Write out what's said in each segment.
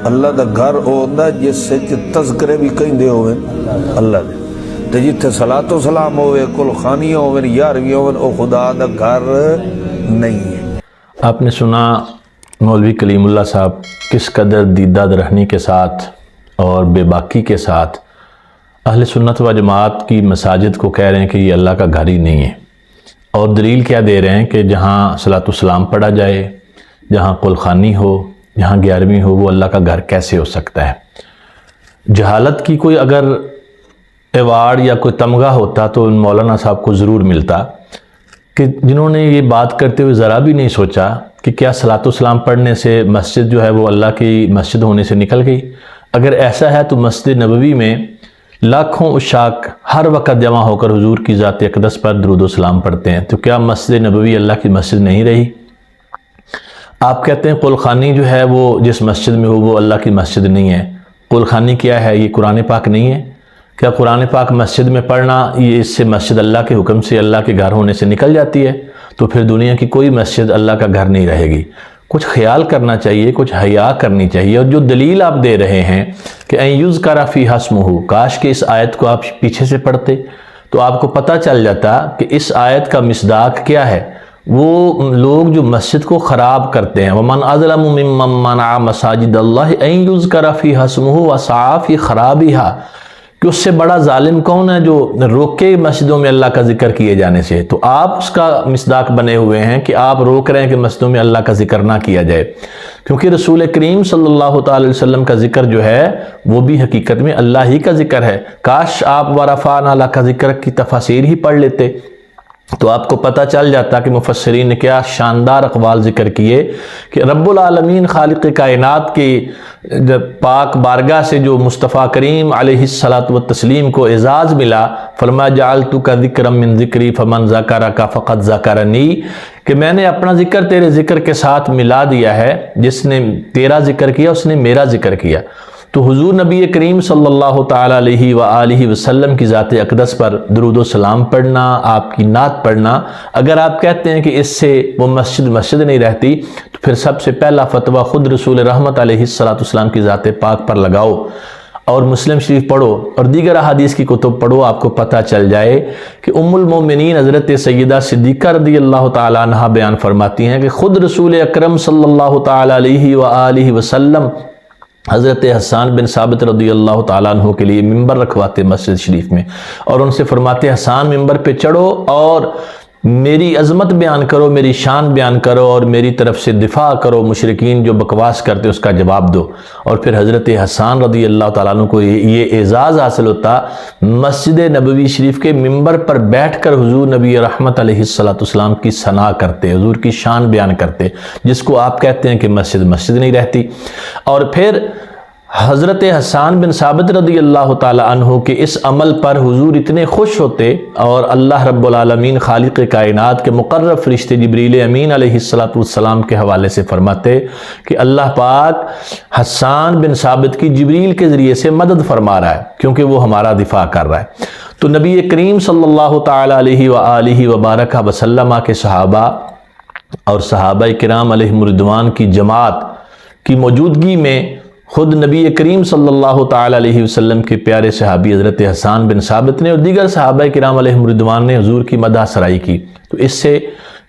اللہ دا گھر او ہوندا جس وچ تذکرے بھی کہندے ہوئے اللہ دے، تے جتھے صلاۃ و سلام ہوئے، کل خانیاں ہوئے، یارویں ہوئے، او خدا دا گھر نہیں ہے۔ آپ نے سنا مولوی کلیم اللہ صاحب کس قدر دیدہ رہنی کے ساتھ اور بے باکی کے ساتھ اہل سنت و جماعت کی مساجد کو کہہ رہے ہیں کہ یہ اللہ کا گھر ہی نہیں ہے، اور دلیل کیا دے رہے ہیں کہ جہاں صلاۃ السلام پڑھا جائے، جہاں قل خوانی ہو، جہاں 11ویں ہو، وہ اللہ کا گھر کیسے ہو سکتا ہے؟ جہالت کی کوئی اگر ایوارڈ یا کوئی تمغہ ہوتا تو ان مولانا صاحب کو ضرور ملتا، کہ جنہوں نے یہ بات کرتے ہوئے ذرا بھی نہیں سوچا کہ کیا صلاۃ السلام پڑھنے سے مسجد جو ہے وہ اللہ کی مسجد ہونے سے نکل گئی۔ اگر ایسا ہے تو مسجد نبوی میں لاکھوں عشاق ہر وقت جمع ہو کر حضور کی ذات اقدس پر درود و سلام پڑھتے ہیں، تو کیا مسجد نبوی اللہ کی مسجد نہیں رہی؟ آپ کہتے ہیں قل خوانی جو ہے وہ جس مسجد میں ہو وہ اللہ کی مسجد نہیں ہے۔ قل خوانی کیا ہے؟ یہ قرآن پاک نہیں ہے؟ کیا قرآن پاک مسجد میں پڑھنا یہ اس سے مسجد اللہ کے حکم سے اللہ کے گھر ہونے سے نکل جاتی ہے؟ تو پھر دنیا کی کوئی مسجد اللہ کا گھر نہیں رہے گی۔ کچھ خیال کرنا چاہیے، کچھ حیا کرنی چاہیے۔ اور جو دلیل آپ دے رہے ہیں کہ ان یذکر فیہا اسمہ، کاش کہ اس آیت کو آپ پیچھے سے پڑھتے تو آپ کو پتہ چل جاتا کہ اس آیت کا مصداق کیا ہے۔ وہ لوگ جو مسجد کو خراب کرتے ہیں، وَمَنْ أَظْلَمُ مِمَّنْ مَنَعَ مَسَاجِدَ اللَّهِ أَن يُذْكَرَ فِيهَا اسْمُهُ وَسَعَىٰ فِي خَرَابِهَا، کہ اس سے بڑا ظالم کون ہے جو روکے مسجدوں میں اللہ کا ذکر کیے جانے سے؟ تو آپ اس کا مصداق بنے ہوئے ہیں کہ آپ روک رہے ہیں کہ مسجدوں میں اللہ کا ذکر نہ کیا جائے، کیونکہ رسول کریم صلی اللہ تعالی وسلم کا ذکر جو ہے وہ بھی حقیقت میں اللہ ہی کا ذکر ہے۔ کاش آپ وَرَفَعْنَا لَكَ ذِكْرَكَ کی تفاسیر ہی پڑھ لیتے تو آپ کو پتہ چل جاتا کہ مفسرین نے کیا شاندار اقوال ذکر کیے کہ رب العالمین خالق کائنات کی پاک بارگاہ سے جو مصطفیٰ کریم علیہ الصلاۃ والتسلیم کو اعزاز ملا، فرمایا جعلتک ذکرا من ذکری فمن ذکرک فقد ذکرنی، کہ میں نے اپنا ذکر تیرے ذکر کے ساتھ ملا دیا ہے، جس نے تیرا ذکر کیا اس نے میرا ذکر کیا۔ تو حضور نبی کریم صلی اللہ تعالیٰ علیہ وآلہ وسلم کی ذات اقدس پر درود و سلام پڑھنا، آپ کی نعت پڑھنا، اگر آپ کہتے ہیں کہ اس سے وہ مسجد نہیں رہتی تو پھر سب سے پہلا فتویٰ خود رسول رحمت علیہ السلام کی ذات پاک پر لگاؤ، اور مسلم شریف پڑھو اور دیگر احادیث کی کتب پڑھو، آپ کو پتہ چل جائے کہ ام المومنین حضرت سیدہ صدیقہ رضی اللہ تعالیٰ عنہا بیان فرماتی ہیں کہ خود رسول اکرم صلی اللہ تعالیٰ علیہ وآلہ وسلم حضرت حسان بن ثابت رضی اللہ تعالیٰ عنہ کے لیے ممبر رکھواتے مسجد شریف میں، اور ان سے فرماتے حسان ممبر پہ چڑھو اور میری عظمت بیان کرو، میری شان بیان کرو، اور میری طرف سے دفاع کرو، مشرکین جو بکواس کرتے اس کا جواب دو۔ اور پھر حضرت حسان رضی اللہ تعالیٰ عنہ کو یہ اعزاز حاصل ہوتا، مسجد نبوی شریف کے ممبر پر بیٹھ کر حضور نبی رحمت علیہ السلام کی ثنا کرتے، حضور کی شان بیان کرتے، جس کو آپ کہتے ہیں کہ مسجد نہیں رہتی۔ اور پھر حضرت حسان بن ثابت رضی اللہ تعالیٰ عنہ کے اس عمل پر حضور اتنے خوش ہوتے، اور اللہ رب العالمین خالق کائنات کے مقرب فرشتے جبریل امین علیہ السلام کے حوالے سے فرماتے کہ اللہ پاک حسان بن ثابت کی جبریل کے ذریعے سے مدد فرما رہا ہے، کیونکہ وہ ہمارا دفاع کر رہا ہے۔ تو نبی کریم صلی اللہ تعالیٰ علیہ وآلہ وبارک وسلم کے صحابہ اور صحابہ کرام علیہم رضوان کی جماعت کی موجودگی میں خود نبی کریم صلی اللہ تعالیٰ علیہ وسلم کے پیارے صحابی حضرت حسان بن ثابت نے اور دیگر صحابہ کرام علیہم رضوان نے حضور کی مدح سرائی کی۔ تو اس سے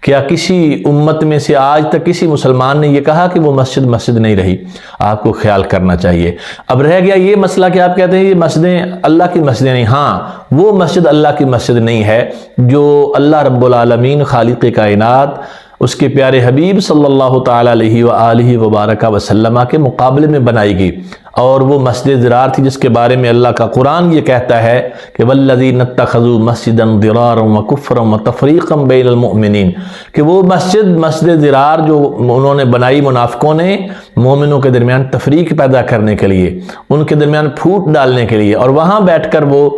کیا کسی امت میں سے آج تک کسی مسلمان نے یہ کہا کہ وہ مسجد نہیں رہی؟ آپ کو خیال کرنا چاہیے۔ اب رہ گیا یہ مسئلہ کہ آپ کہتے ہیں یہ مسجدیں اللہ کی مسجدیں نہیں، ہاں وہ مسجد اللہ کی مسجد نہیں ہے جو اللہ رب العالمین خالق کائنات اس کے پیارے حبیب صلی اللہ تعالیٰ علیہ وآلہ وبارک وسلم کے مقابلے میں بنائی گئی، اور وہ مسجد ضرار تھی جس کے بارے میں اللہ کا قرآن یہ کہتا ہے کہ وَالَّذِينَ اتَّخَذُوا مَسْجِدًا ضِرَارًا وَكُفْرًا وَتَفْرِيقًا بَيْنَ الْمُؤْمِنِينَ، کہ وہ مسجد ضرار جو انہوں نے بنائی منافقوں نے مومنوں کے درمیان تفریق پیدا کرنے کے لیے، ان کے درمیان پھوٹ ڈالنے کے لیے، اور وہاں بیٹھ کر وہ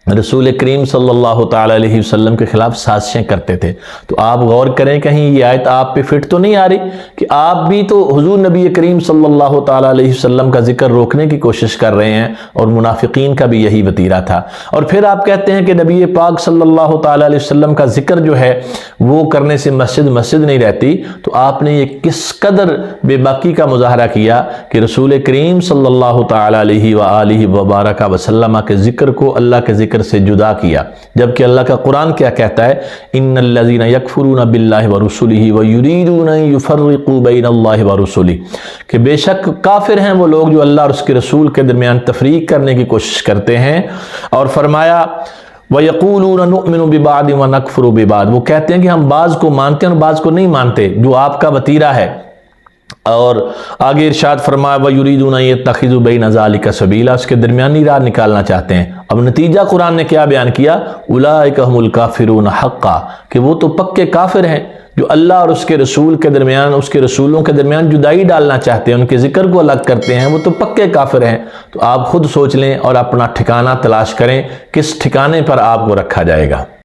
رسول کریم صلی اللہ تعالیٰ علیہ وسلم کے خلاف سازشیں کرتے تھے۔ تو آپ غور کریں کہیں یہ آیت آپ پہ فٹ تو نہیں آ رہی کہ آپ بھی تو حضور نبی کریم صلی اللہ تعالیٰ علیہ وسلم کا ذکر روکنے کی کوشش کر رہے ہیں، اور منافقین کا بھی یہی وتیرہ تھا۔ اور پھر آپ کہتے ہیں کہ نبی پاک صلی اللہ تعالیٰ علیہ وسلم کا ذکر جو ہے وہ کرنے سے مسجد نہیں رہتی۔ تو آپ نے یہ کس قدر بے باکی کا مظاہرہ کیا کہ رسول کریم صلی اللہ تعالیٰ علیہ وآلہ وبارک وسلم کے ذکر کو اللہ کے ذکر سے جدا کیا، جبکہ اللہ کا قرآن کیا کہتا ہے؟ ان الذین یکفرون باللہ ورسلہ ویریدون ان یفرقوا بین اللہ ورسلہ، کہ بے شک کافر ہیں وہ لوگ جو اللہ اور اس کے رسول کے درمیان تفریق کرنے کی کوشش کرتے ہیں۔ اور فرمایا وَيَقُولُونَ نُؤْمِنُ بِبَعْضٍ وَنَكْفُرُ بِبَعْضٍ، وہ کہتے ہیں کہ ہم بعض کو مانتے ہیں اور بعض کو نہیں مانتے، جو آپ کا وتیرہ ہے۔ اور آگے ارشاد فرمایا وَيُرِيدُونَ أَن يَتَّخِذُوا بَيْنَ ذَلِكَ سَبِيلًا، اس کے درمیانی راہ نکالنا چاہتے ہیں۔ اب نتیجہ قرآن نے کیا بیان کیا؟ أُولَٰئِكَ هُمُ الْكَافِرُونَ حَقًّا، کہ وہ تو پکے کافر ہیں جو اللہ اور اس کے رسول کے درمیان، اس کے رسولوں کے درمیان جدائی ڈالنا چاہتے ہیں، ان کے ذکر کو الگ کرتے ہیں، وہ تو پکے کافر ہیں۔ تو آپ خود سوچ لیں اور اپنا ٹھکانہ تلاش کریں، کس ٹھکانے پر آپ کو رکھا جائے گا۔